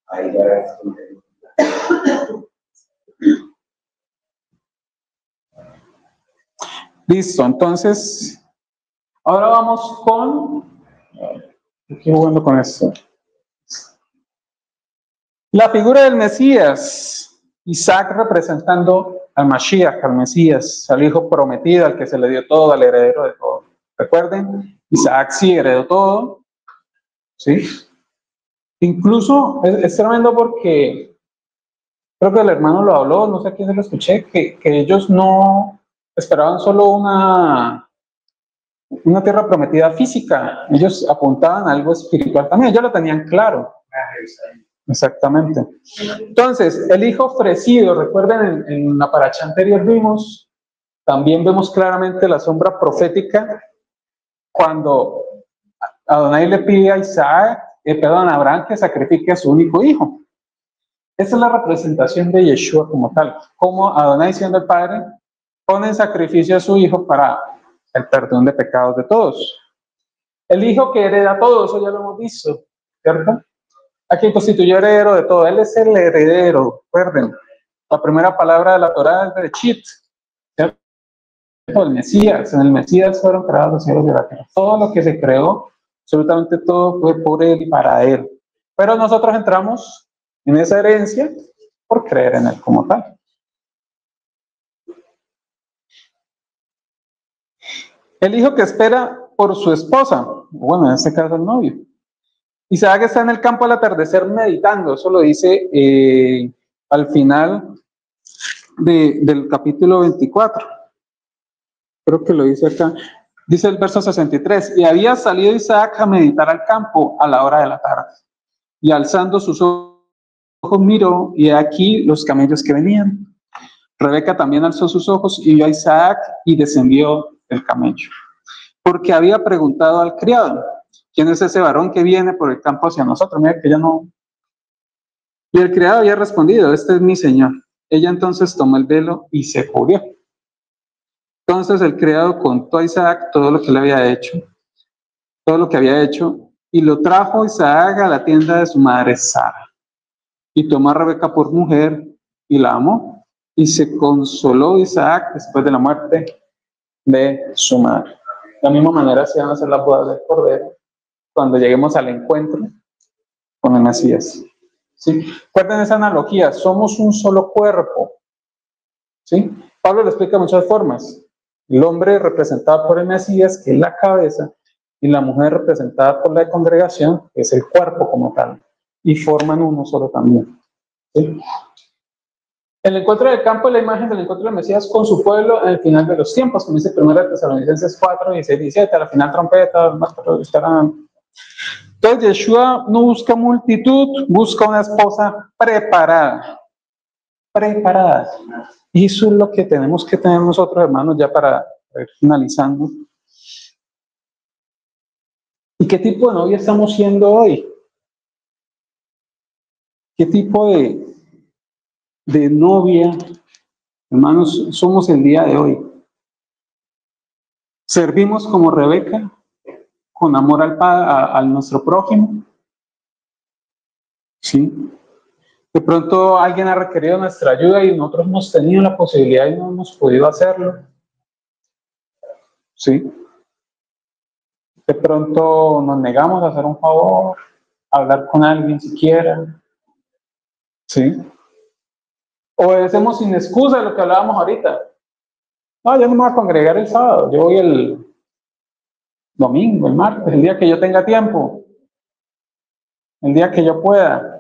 ahí ya es. Listo, entonces, ahora vamos con... Estoy jugando con esto. La figura del Mesías. Isaac representando al Mashiach, al Mesías, al hijo prometido, al que se le dio todo, al heredero de todo. Recuerden, Isaac sí heredó todo, ¿sí? Incluso es tremendo porque creo que el hermano lo habló, no sé a quién se lo escuché, que ellos no esperaban solo una tierra prometida física, ellos apuntaban a algo espiritual también, ellos lo tenían claro. Exactamente. Entonces, el hijo ofrecido, recuerden en la paracha anterior también vemos claramente la sombra profética cuando Adonai le pide a Abraham que sacrifique a su único hijo. Esa es la representación de Yeshua como tal, como Adonai siendo el padre pone en sacrificio a su hijo para el perdón de pecados de todos. El hijo que hereda todo, eso ya lo hemos visto, ¿cierto? A quien constituyó heredero de todo. Él es el heredero, recuerden. La primera palabra de la Torá es Bereshit, ¿cierto? El Mesías. En el Mesías fueron creados los cielos y la tierra. Todo lo que se creó, absolutamente todo fue por él y para él. Pero nosotros entramos en esa herencia por creer en él como tal. El hijo que espera por su esposa, bueno, en este caso el novio. Isaac está en el campo al atardecer meditando, eso lo dice al final del capítulo 24. Creo que lo dice acá. Dice el verso 63, y había salido Isaac a meditar al campo a la hora de la tarde. Y alzando sus ojos miró, y aquí los camellos que venían. Rebeca también alzó sus ojos y vio a Isaac y descendió del camello. Porque había preguntado al criado, ¿quién es ese varón que viene por el campo hacia nosotros? Mira que ella no. Y el criado había respondido, este es mi señor. Ella entonces tomó el velo y se cubrió. Entonces el criado contó a Isaac todo lo que le había hecho, todo lo que había hecho, y lo trajo Isaac a la tienda de su madre Sara. Y tomó a Rebeca por mujer y la amó. Y se consoló Isaac después de la muerte de su madre. De la misma manera se van a hacer las bodas del Cordero cuando lleguemos al encuentro con el Mesías. ¿Sí? Recuerden esa analogía, somos un solo cuerpo. ¿Sí? Pablo lo explica de muchas formas. El hombre representado por el Mesías, que es la cabeza, y la mujer representada por la congregación, que es el cuerpo como tal, y forman uno solo también. ¿Sí? El encuentro del campo es la imagen del encuentro del Mesías con su pueblo en el final de los tiempos, como dice 1 Tesalonicenses 4, 16, 17, a la final trompeta, más pero estarán. Entonces Yeshua no busca multitud, busca una esposa preparada. Preparada. Y eso es lo que tenemos que tener nosotros, hermanos, ya para ir finalizando. ¿Y qué tipo de novia estamos siendo hoy? ¿Qué tipo de novia, hermanos, somos el día de hoy? ¿Servimos como Rebeca, con amor a nuestro prójimo? ¿Sí? De pronto alguien ha requerido nuestra ayuda y nosotros hemos tenido la posibilidad y no hemos podido hacerlo. ¿Sí? De pronto nos negamos a hacer un favor, a hablar con alguien siquiera. ¿Sí? Obedecemos sin excusa lo que hablábamos ahorita. No, yo no me voy a congregar el sábado, yo voy el domingo, el martes, el día que yo tenga tiempo, el día que yo pueda.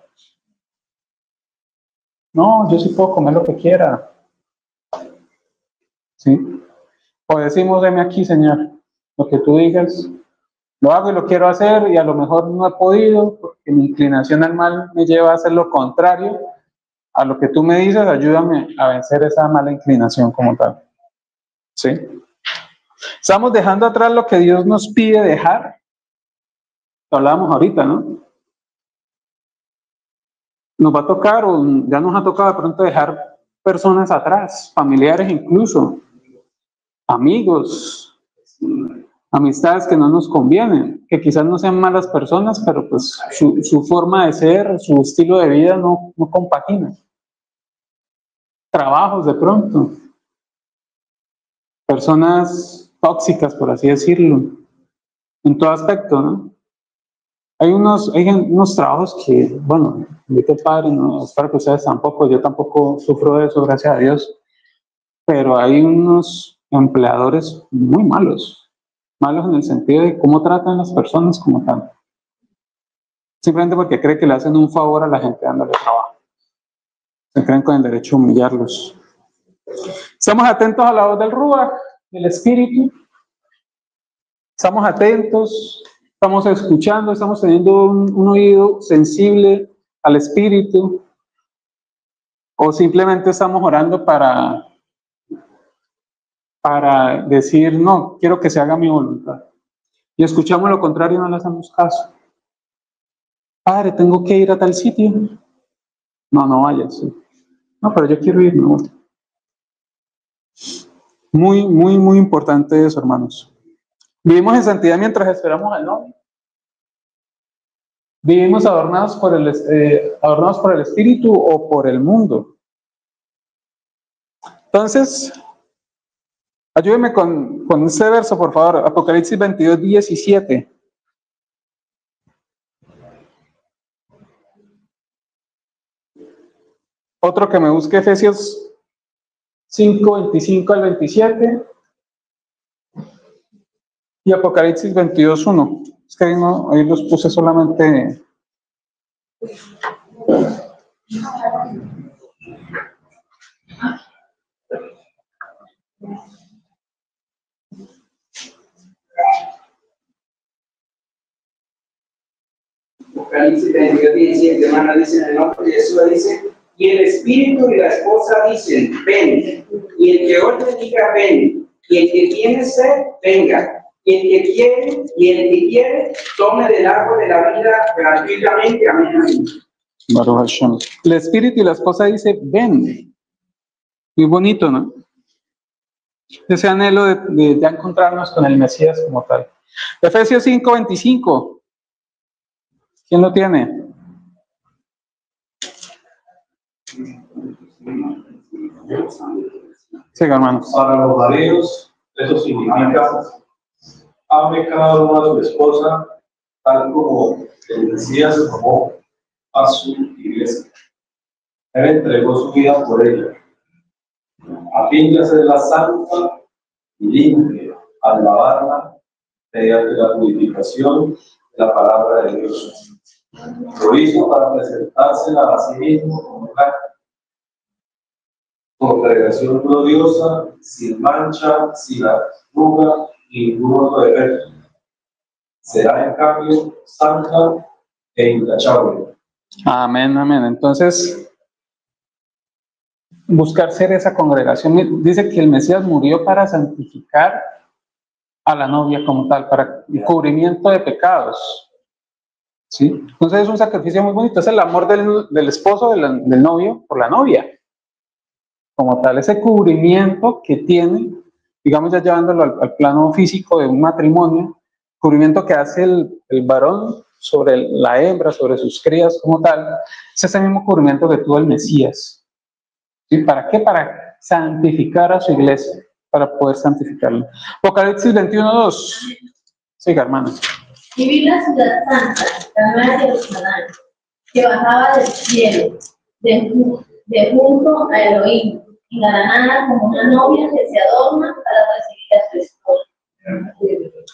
No, yo sí puedo comer lo que quiera. ¿Sí? O decimos, deme aquí, Señor, lo que tú digas, lo hago y lo quiero hacer y a lo mejor no he podido porque mi inclinación al mal me lleva a hacer lo contrario a lo que tú me dices, ayúdame a vencer esa mala inclinación como tal. ¿Sí? Estamos dejando atrás lo que Dios nos pide dejar. Lo hablábamos ahorita, ¿no? Nos va a tocar, o ya nos ha tocado de pronto dejar personas atrás, familiares incluso, amigos, amistades que no nos convienen, que quizás no sean malas personas, pero pues su forma de ser, su estilo de vida no compagina. Trabajos de pronto, personas tóxicas, por así decirlo, en todo aspecto, ¿no? Hay unos trabajos que, bueno, invito al Padre, no, espero que ustedes tampoco, yo tampoco sufro de eso, gracias a Dios, pero hay unos empleadores muy malos en el sentido de cómo tratan a las personas como tal. Simplemente porque creen que le hacen un favor a la gente dándole trabajo. Se creen con el derecho a humillarlos. Estamos atentos a la voz del Ruach, del Espíritu. Estamos atentos, estamos escuchando, estamos teniendo un oído sensible al Espíritu. O simplemente estamos orando para decir, no, quiero que se haga mi voluntad. Y escuchamos lo contrario y no le hacemos caso. Padre, tengo que ir a tal sitio. No vayas. No, pero yo quiero ir, no. Muy, muy, muy importante eso, hermanos. Vivimos en santidad mientras esperamos al novio. Vivimos adornados por el Espíritu o por el mundo. Entonces, ayúdeme con este verso, por favor. Apocalipsis 22, 17. Otro que me busque, Efesios 5, 25 al 27. Y Apocalipsis 22, 1. Es que ahí los puse solamente. Apocalipsis 22, 17, hermano, dice en el nombre de Jesús, dice, y el espíritu y la esposa dicen, ven, y el que oye diga, ven, y el que tiene sed, venga, y el que quiere, tome del árbol de la vida gratuitamente, amén, amén. Baruch Hashem. El espíritu y la esposa dice, ven. Muy bonito, ¿no? Ese anhelo de ya encontrarnos con el Mesías como tal. Efesios 5, 25. ¿Quién lo tiene? Siga, hermanos. Para los maridos, eso significa, ame cada uno a su esposa, tal como el Mesías amó a su iglesia. Él entregó su vida por ella, a fin de hacerla santa y limpia, al lavarla mediante la purificación de la palabra de Dios. Lo hizo para presentársela a sí mismo como una congregación gloriosa, sin mancha, sin arruga, ningún otro defecto. Será en cambio santa e intachable. Amén, amén. Entonces, buscar ser esa congregación. Dice que el Mesías murió para santificar a la novia como tal, para el cubrimiento de pecados. ¿Sí? Entonces es un sacrificio muy bonito. Es el amor del esposo, del novio, por la novia. Como tal, ese cubrimiento que tiene, digamos ya llevándolo al plano físico de un matrimonio, cubrimiento que hace el varón sobre la hembra, sobre sus crías como tal, es ese mismo cubrimiento que tuvo el Mesías. ¿Sí? ¿Para qué? Para santificar a su iglesia, para poder santificarla. Apocalipsis 21, 2. Siga, hermano. Y vi la ciudad santa, la nueva Jerusalén, que bajaba del cielo, de junto a Elohim, engalanada como una novia que se adorna para recibir a su esposo.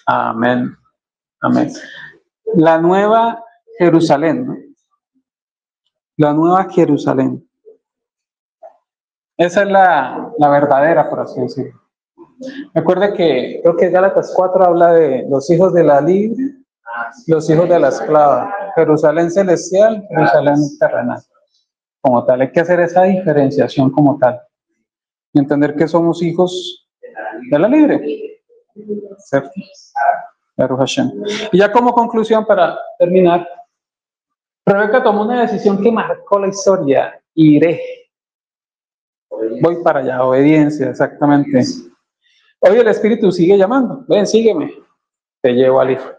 Amén. Amén. La nueva Jerusalén, ¿no? La nueva Jerusalén. Esa es la verdadera, por así decirlo. Recuerde que creo que Gálatas 4 habla de los hijos de la libre, los hijos de la esclava. Jerusalén celestial, Jerusalén terrenal. Como tal, hay que hacer esa diferenciación como tal. Y entender que somos hijos de la libre. ¿Cierto? Baruch Hashem. Y ya como conclusión, para terminar, Rebeca tomó una decisión que marcó la historia. Iré. Voy para allá, obediencia, exactamente. Hoy el Espíritu sigue llamando. Ven, sígueme. Te llevo al Hijo.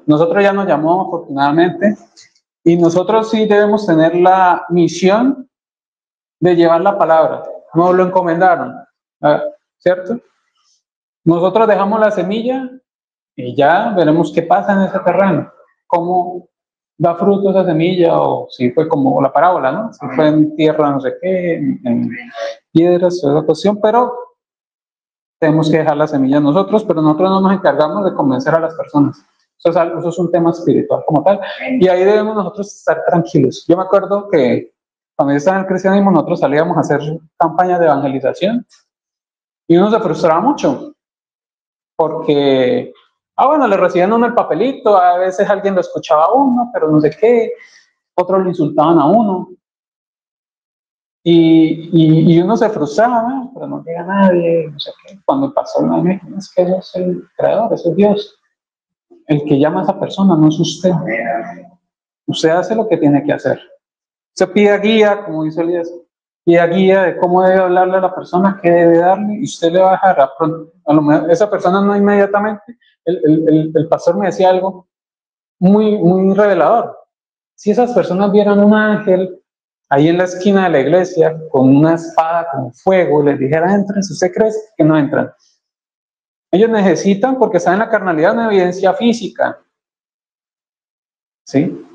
Nosotros ya nos llamó, afortunadamente, y nosotros sí debemos tener la misión de llevar la palabra. Nos lo encomendaron, ¿cierto? Nosotros dejamos la semilla y ya veremos qué pasa en ese terreno, cómo da fruto esa semilla, o si fue como la parábola, ¿no? Si fue en tierra, no sé qué, en piedras, toda esa cuestión, pero tenemos que dejar la semilla nosotros, pero nosotros no nos encargamos de convencer a las personas. Eso es un tema espiritual como tal, y ahí debemos nosotros estar tranquilos. Yo me acuerdo que cuando yo estaba en el cristianismo, nosotros salíamos a hacer campañas de evangelización, y uno se frustraba mucho, porque, bueno, le recibían uno el papelito, a veces alguien lo escuchaba a uno, pero no sé qué, otros lo insultaban a uno, y uno se frustraba, ¿no? Pero no llega nadie, no sé qué. Cuando pasó una vez, es que Dios es el creador, ese es Dios. El que llama a esa persona no es usted. Usted hace lo que tiene que hacer. Se pide guía, como dice Elías, y da guía de cómo debe hablarle a la persona, qué debe darle, y usted le va a dejar a lo mejor esa persona no inmediatamente. El pastor me decía algo muy revelador. Si esas personas vieran un ángel ahí en la esquina de la iglesia con una espada con fuego, les dijera entren, ¿usted cree que no entran? Ellos necesitan, porque está en la carnalidad, una evidencia física, ¿sí?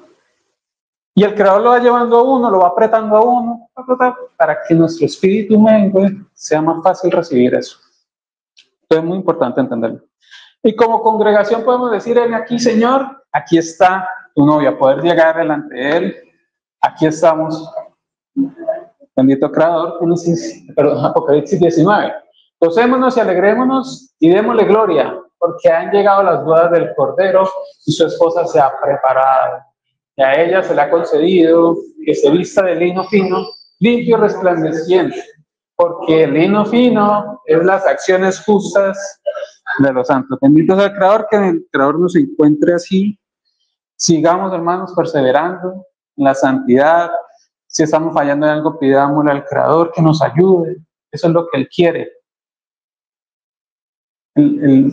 Y el Creador lo va llevando a uno, lo va apretando a uno, para que nuestro espíritu mengue, sea más fácil recibir eso. Entonces es muy importante entenderlo. Y como congregación podemos decir, aquí Señor, aquí está tu novia, poder llegar delante de Él, aquí estamos, bendito Creador, Apocalipsis 19. Gocémonos y alegrémonos y démosle gloria, porque han llegado las bodas del Cordero y su esposa se ha preparado. Y a ella se le ha concedido que se vista de lino fino, limpio y resplandeciente, porque el lino fino es las acciones justas de los santos. Bendito sea el Creador, que el Creador nos encuentre así. Sigamos, hermanos, perseverando en la santidad. Si estamos fallando en algo, pidámosle al Creador que nos ayude. Eso es lo que Él quiere.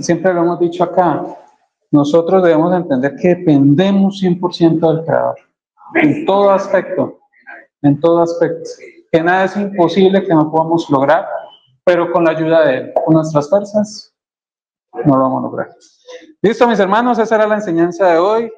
Siempre lo hemos dicho acá. Nosotros debemos entender que dependemos 100% del Creador. En todo aspecto. En todo aspecto. Que nada es imposible que no podamos lograr, pero con la ayuda de Él. Con nuestras fuerzas no lo vamos a lograr. Listo, mis hermanos, esa era la enseñanza de hoy.